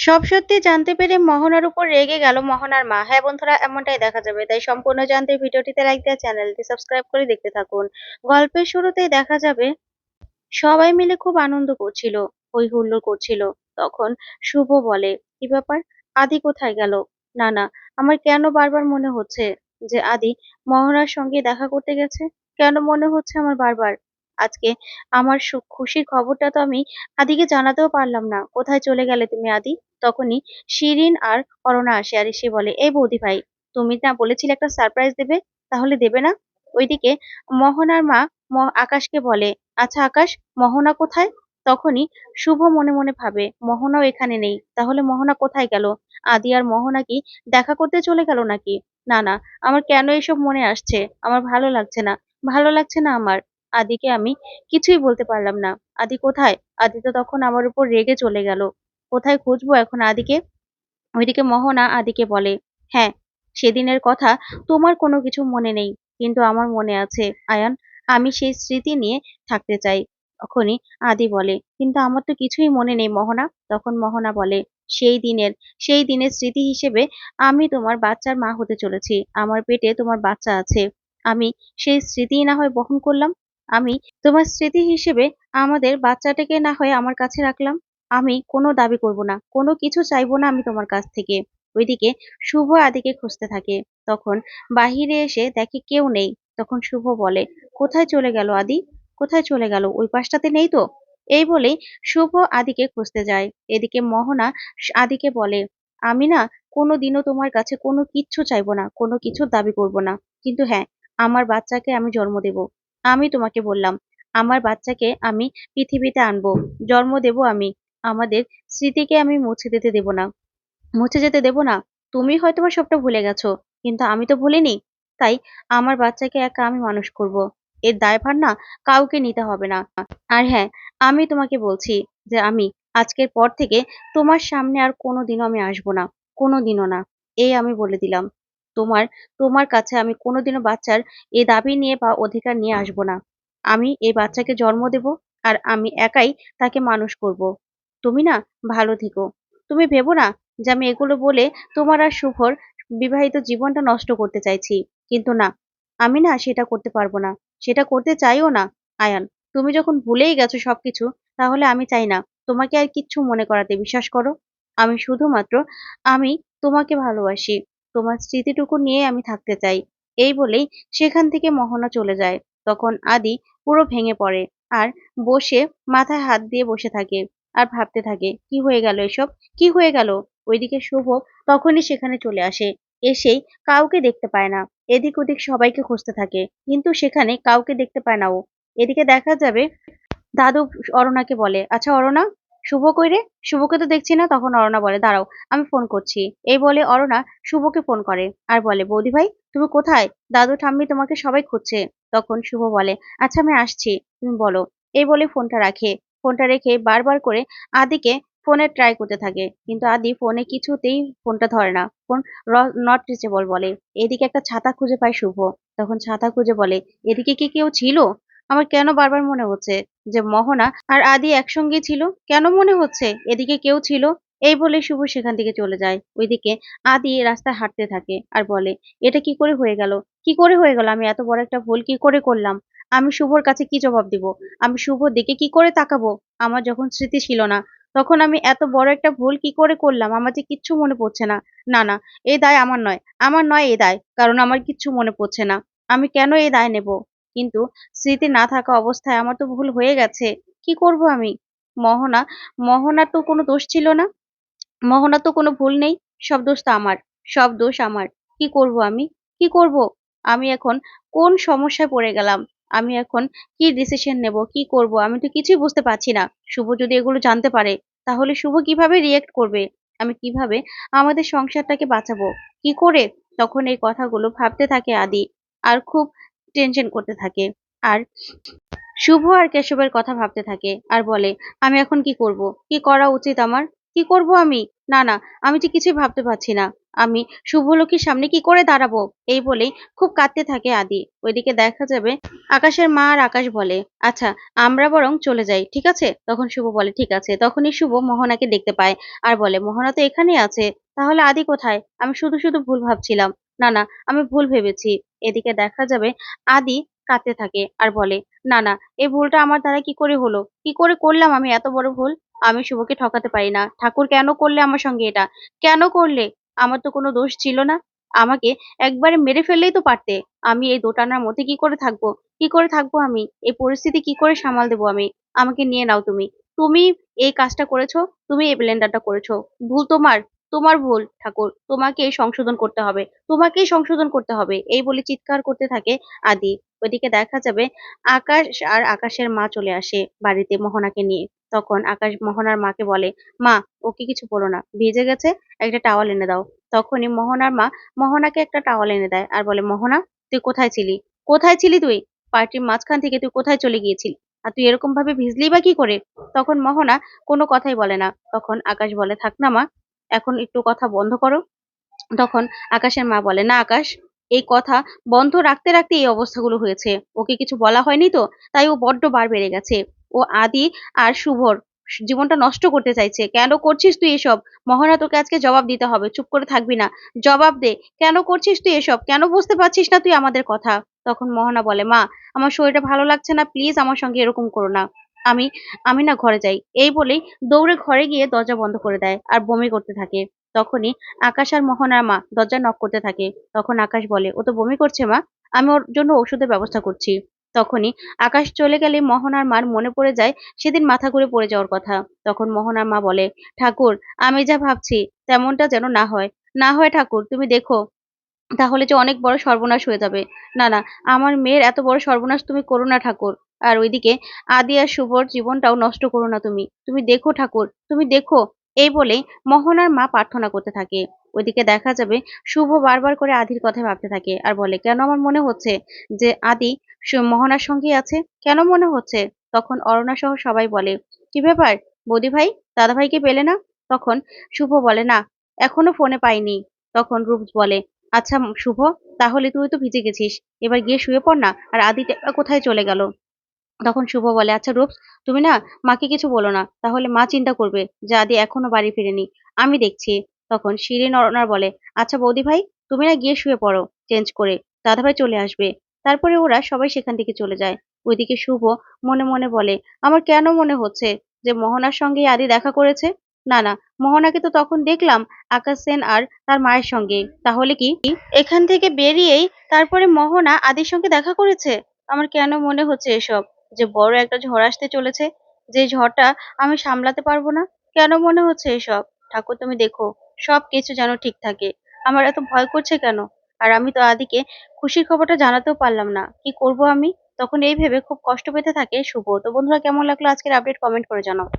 সব সত্যি জানতে পেরে মোহনার উপর রেগে গেল মোহনার মা। হ্যাঁ বন্ধুরা, এমনটাই দেখা যাবে। তাই সম্পূর্ণ জানতে ভিডিওটিতে লাইক দিয়ে চ্যানেলটি সাবস্ক্রাইব করে দেখতে থাকুন। গল্পের শুরুতেই দেখা যাবে সবাই মিলে খুব আনন্দ করছিল, হই হুল্লোড় করছিল। তখন শুভ বলে, কি ব্যাপার, আদি কোথায় গেল? না না, আমার কেন বারবার মনে হচ্ছে যে আদি মোহনার সঙ্গে দেখা করতে গেছে। কেন মনে হচ্ছে আমার বারবার? আজকে আমার খুশির খবরটা তো আমি আদিকে জানাতেও পারলাম না। কোথায় চলে গেলে তুমি আদি? তখনই শিরিন আর অরুণা আসে, আর এসে বলে, এই বৌদি ভাই, তুমি না বলেছিলে একটা সারপ্রাইজ দেবে, তাহলে দেবে না? ওইদিকে মোহনার মা আকাশকে বলে, আচ্ছা আকাশ, মোহনা কোথায়? তখনই শুভ মনে মনে ভাবে, মোহনাও এখানে নেই, তাহলে মোহনা কোথায় গেল? আদি আর মোহনা কি দেখা করতে চলে গেল নাকি? না না, আমার কেন এসব মনে আসছে? আমার ভালো লাগছে না, ভালো লাগছে না আমার। আদিকে আমি কিছুই বলতে পারলাম না। আদি কোথায়? আদি তো তখন আমার উপর রেগে চলে গেল। কোথায় খুঁজবো এখন আদিকে? ওইদিকে মোহনা আদিকে বলে, হ্যাঁ, সেদিনের কথা তোমার কোনো কিছু মনে নেই, কিন্তু আমার মনে আছে আয়ান। আমি সেই স্মৃতি নিয়ে থাকতে চাই। তখনই আদি বলে, কিন্তু আমার তো কিছুই মনে নেই মোহনা। তখন মোহনা বলে, সেই দিনের সেই দিনের স্মৃতি হিসেবে আমি তোমার বাচ্চার মা হতে চলেছি। আমার পেটে তোমার বাচ্চা আছে। আমি সেই স্মৃতি না হয় বহন করলাম। আমি তোমার স্মৃতি হিসেবে আমাদের বাচ্চাটাকে না হয় আমার কাছে রাখলাম। আমি কোনো দাবি করব না, কোনো কিছু চাইবো না আমি তোমার কাছ থেকে। ওইদিকে শুভ আদিকে খুঁজতে থাকে। তখন বাহিরে এসে দেখে কেউ নেই। তখন শুভ বলে, কোথায় চলে গেল আদি? কোথায় চলে গেল? ওই পাশটাতে নেই তো? এই বলেই শুভ আদিকে খুঁজতে যায়। এদিকে মোহনা আদিকে বলে, আমি না কোনোদিনও তোমার কাছে কোনো কিচ্ছু চাইবো না, কোনো কিছু দাবি করব না, কিন্তু হ্যাঁ, আমার বাচ্চাকে আমি জন্ম দেব। আমি তোমাকে বললাম, আমার বাচ্চাকে আমি পৃথিবীতে আনবো, জন্ম দেব আমি। আমাদের স্মৃতিকে আমি মুছে যেতে দেব না, মুছে যেতে দেব না। তুমি হয়তোবা সবটা ভুলে গেছো, কিন্তু আমি তো ভুলিনি। তাই আমার বাচ্চাকে একা আমি মানুষ করব। এর দায়ভার না কাউকে নিতে হবে না। আর হ্যাঁ, আমি তোমাকে বলছি যে আমি আজকের পর থেকে তোমার সামনে আর কোনোদিনও আমি আসবো না, কোনোদিনও না। এই আমি বলে দিলাম। তোমার তোমার কাছে আমি কোনোদিনও বাচ্চার এই দাবি নিয়ে বা অধিকার নিয়ে আসবো না। আমি এই বাচ্চাকে জন্ম দেব, আর আমি একাই তাকে মানুষ করব। তুমি না ভালো থেকো। তুমি ভেবো না যে আমি এগুলো বলে তোমার আর শুভর বিবাহিত জীবনটা নষ্ট করতে চাইছি, কিন্তু না, আমি না সেটা করতে পারবো না, সেটা করতে চাইও না। আয়ান, তুমি যখন ভুলেই গেছো সবকিছু, তাহলে আমি চাই না তোমাকে আর কিচ্ছু মনে করাতে। বিশ্বাস করো, আমি শুধুমাত্র আমি তোমাকে ভালোবাসি, তোমার স্মৃতিটুকু নিয়ে আমি থাকতে চাই। এই বলেই সেখান থেকে মোহনা চলে যায়। তখন আদি পুরো ভেঙে পড়ে, আর বসে মাথায় হাত দিয়ে বসে থাকে, আর ভাবতে থাকে, কি হয়ে গেল এসব, কি হয়ে গেল? ওইদিকে শুভ তখনই সেখানে চলে আসে। এসেই কাউকে দেখতে পায় না, এদিক ওদিক সবাইকে খুঁজতে থাকে, কিন্তু সেখানে কাউকে দেখতে পায় না ও। এদিকে দেখা যাবে দাদু অরুণাকে বলে, আচ্ছা অরুণা, শুভ কই রে? শুভকে তো দেখছি না। তখন অরুণা বলে, দাঁড়াও, আমি ফোন করছি। এই বলে অরুণা শুভকে ফোন করে, আর বলে, বৌদি ভাই, তুমি কোথায়? দাদু ঠাম্মি তোমাকে সবাই খুঁজছে। তখন শুভ বলে, আচ্ছা আমি আসছি, তুমি বলো। এই বলে ফোনটা রাখে। ফোনটা রেখে বারবার করে আদিকে ফোনে ট্রাই করতে থাকে, কিন্তু আদি ফোনে কিছুতেই ফোনটা ধরে না। ফোন নট রিচেবল বলে। এদিকে একটা ছাতা খুঁজে পায় শুভ। তখন ছাতা খুঁজে বলে, এদিকে কি কেউ ছিল? আমার কেন বারবার মনে হচ্ছে যে মোহনা আর আদি একসঙ্গে ছিল। কেন মনে হচ্ছে এদিকে কেউ ছিল? এই বলে শুভ সেখান থেকে চলে যায়। ওইদিকে আদি রাস্তায় হাঁটতে থাকে, আর বলে, এটা কি করে হয়ে গেল? কি করে হয়ে গেল? আমি এত বড় একটা ভুল কি করে করলাম? আমি শুভর কাছে কি জবাব দিব? আমি শুভর দিকে কি করে তাকাবো? আমার যখন স্মৃতি ছিল না, তখন আমি এত বড় একটা ভুল কি করে করলাম? আমার যে কিচ্ছু মনে পড়ছে না। না না, এই দায় আমার নয়, আমার নয় এই দায়, কারণ আমার কিচ্ছু মনে পড়ছে না। আমি কেন এই দায় নেব? কিন্তু স্মৃতি না থাকা অবস্থায় আমার তো ভুল হয়ে গেছে। কি করব আমি? মোহনা মোহনার তো কোনো দোষ ছিল না, মোহনার তো কোনো ভুল নেই। সব দোষ তো আমার, সব দোষ আমার। কি করব আমি? কি করব? আমি এখন কোন সমস্যায় পড়ে গেলাম? আমি এখন কি ডিসিশন নেব? কি করব? আমি তো কিছুই বুঝতে পারছি না। শুভ যদি এগুলো জানতে পারে, তাহলে শুভ কিভাবে রিয়েক্ট করবে? আমি কিভাবে আমাদের সংসারটাকে বাঁচাবো? কি করে? তখন এই কথাগুলো ভাবতে থাকে আদি, আর খুব টেনশন করতে থাকে। আর শুভ আর কেশবের কথা ভাবতে থাকে, আর বলে, আমি এখন কি করব? কি করা উচিত আমার? কি করব আমি? না না, আমি যে কিছুই ভাবতে পারছি না। আমি শুভলক্ষীর সামনে কি করে দাঁড়াবো? এই বলেই খুব কাঁদতে থাকে আদি। ওইদিকে দেখা যাবে আকাশের মা আর আকাশ বলে, আচ্ছা আমরা বরং চলে যাই, ঠিক আছে? তখন শুভ বলে ঠিক আছে। তখনই শুভ মোহনাকে দেখতে পায় আর বলে, মোহনা তো এখানেই আছে, তাহলে আদি কোথায়? আমি শুধু শুধু ভুল ভাবছিলাম। না না, আমি ভুল ভেবেছি। এদিকে দেখা যাবে আদি কাঁদতে থাকে আর বলে, না না, এই ভুলটা আমার দ্বারা কি করে হলো? কি করে করলাম আমি এত বড় ভুল? আমি শুভকে ঠকাতে পারি না। ঠাকুর কেন করলে আমার সঙ্গে এটা? কেন করলে? আমার তো কোনো দোষ ছিল না। আমাকে একবারে মেরে ফেললেই তো পারতে। আমি এই দোটানার মধ্যে কি করে থাকবো? কি করে থাকবো আমি? এই পরিস্থিতি কি করে সামাল দেবো আমি? আমাকে নিয়ে নাও তুমি। তুমি এই কাজটা করেছো, তুমি এই ব্লেন্ডারটা করেছো। ভুল তোমার, তোমার ভুল ঠাকুর। তোমাকেই সংশোধন করতে হবে। তোমাকেই সংশোধন করতে হবে। এই বলে চিৎকার করতে থাকে আদি। ওইদিকে দেখা যাবে আকাশ আর আকাশের মা চলে আসে বাড়িতে মোহনাকে নিয়ে। তখন আকাশ মোহনার মাকে বলে, মা ওকে কিছু বলো না, ভিজে গেছে, একটা টাওয়াল এনে দাও। তখনই মোহনার মা মোহনাকে একটা টাওয়াল এনে দেয় আর বলে, মোহনা তুই কোথায় ছিলি? কোথায় ছিলি তুই? পার্টির মাঝখান থেকে তুই কোথায় চলে গিয়েছিলি? আর তুই এরকম ভাবে ভিজলি বা কি করে? তখন মোহনা কোনো কথাই বলে না। তখন আকাশ বলে, থাক না মা, এখন একটু কথা বন্ধ করো। তখন আকাশের মা বলে, না আকাশ, এই কথা বন্ধ রাখতে রাখতে এই অবস্থাগুলো হয়েছে। ওকে কিছু বলা হয়নি তো, তাই ও বড্ড বার বেড়ে গেছে। ও আদি আর শুভর জীবনটা নষ্ট করতে চাইছে। কেন করছিস তুই এসব? মহারা তোকে আজকে জবাব দিতে হবে, চুপ করে থাকবি না। জবাব দে, কেন করছিস তুই এসব? কেন বুঝতে পারছিস না তুই আমাদের কথা? তখন মোহনা বলে, মা আমার শরীরটা ভালো লাগছে না, প্লিজ আমার সঙ্গে এরকম করো না। আমি আমি না ঘরে যাই। এই বলেই দৌড়ে ঘরে গিয়ে দরজা বন্ধ করে দেয় আর বমি করতে থাকে। তখনই আকাশ আর মোহনার মা দরজা নক করতে থাকে। তখন আকাশ বলে, ও তো বমি করছে মা, আমি ওর জন্য ওষুধের ব্যবস্থা করছি। তখনই আকাশ চলে গেলে মোহনার মার মনে পড়ে যায় সেদিন মাথা ঘুরে পড়ে যাওয়ার কথা। তখন মোহনার মা বলে, ঠাকুর আমি যা ভাবছি তেমনটা যেন না হয়। না হয় ঠাকুর, তুমি দেখো, তাহলে যে অনেক বড় সর্বনাশ হয়ে যাবে। না না, আমার মেয়ের এত বড় সর্বনাশ তুমি করো না ঠাকুর। আর ওইদিকে আদি আর শুভর জীবনটাও নষ্ট করো না তুমি। তুমি দেখো ঠাকুর, তুমি দেখো। এই বলে মোহনার মা প্রার্থনা করতে থাকে। ওইদিকে দেখা যাবে শুভ বারবার করে আদির কথা ভাবতে থাকে আর বলে, কেন আমার মনে হচ্ছে যে আদি মোহনার সঙ্গেই আছে? কেন মনে হচ্ছে? তখন অরুণা সহ সবাই বলে, কি ব্যাপার বৌদি ভাই, দাদা ভাইকে পেলে না? তখন শুভ বলে, না এখনো ফোনে পাইনি। তখন রূপ বলে, আচ্ছা শুভ, তাহলে তুই তো ভিজে গেছিস, এবার গিয়ে শুয়ে পড় না। আর আদিটা কোথায় চলে গেল? তখন শুভ বলে, আচ্ছা রূপস, তুমি না মাকে কিছু বলো না, তাহলে মা চিন্তা করবে যে আদি এখনো বাড়ি ফিরেনি। আমি দেখছি। তখন শিরিন অরণার বলে, আচ্ছা বৌদি ভাই, তুমি না গিয়ে শুয়ে পড়ো চেঞ্জ করে, দাদাভাই চলে আসবে। তারপরে ওরা সবাই সেখান থেকে চলে যায়। ওইদিকে শুভ মনে মনে বলে, আমার কেন মনে হচ্ছে যে মোহনার সঙ্গে আদি দেখা করেছে? না না, মোহনাকে তো তখন দেখলাম আকাশ সেন আর তার মায়ের সঙ্গে। তাহলে কি এখান থেকে বেরিয়েই তারপরে মোহনা আদির সঙ্গে দেখা করেছে? আমার কেন মনে হচ্ছে এসব, যে বড় একটা ঝড় আসতে চলেছে, যে ঝড়টা আমি সামলাতে পারবো না? কেন মনে হচ্ছে এসব? ঠাকুর তুমি দেখো, সবকিছু যেন ঠিক থাকে। আমার এত ভয় করছে কেন? আর আমি তো আদিকে খুশির খবরটা জানাতেও পারলাম না, কি করব আমি? তখন এই ভেবে খুব কষ্ট পেতে থাকে শুভ। তো বন্ধুরা, কেমন লাগলো আজকের আপডেট, কমেন্ট করে জানাও।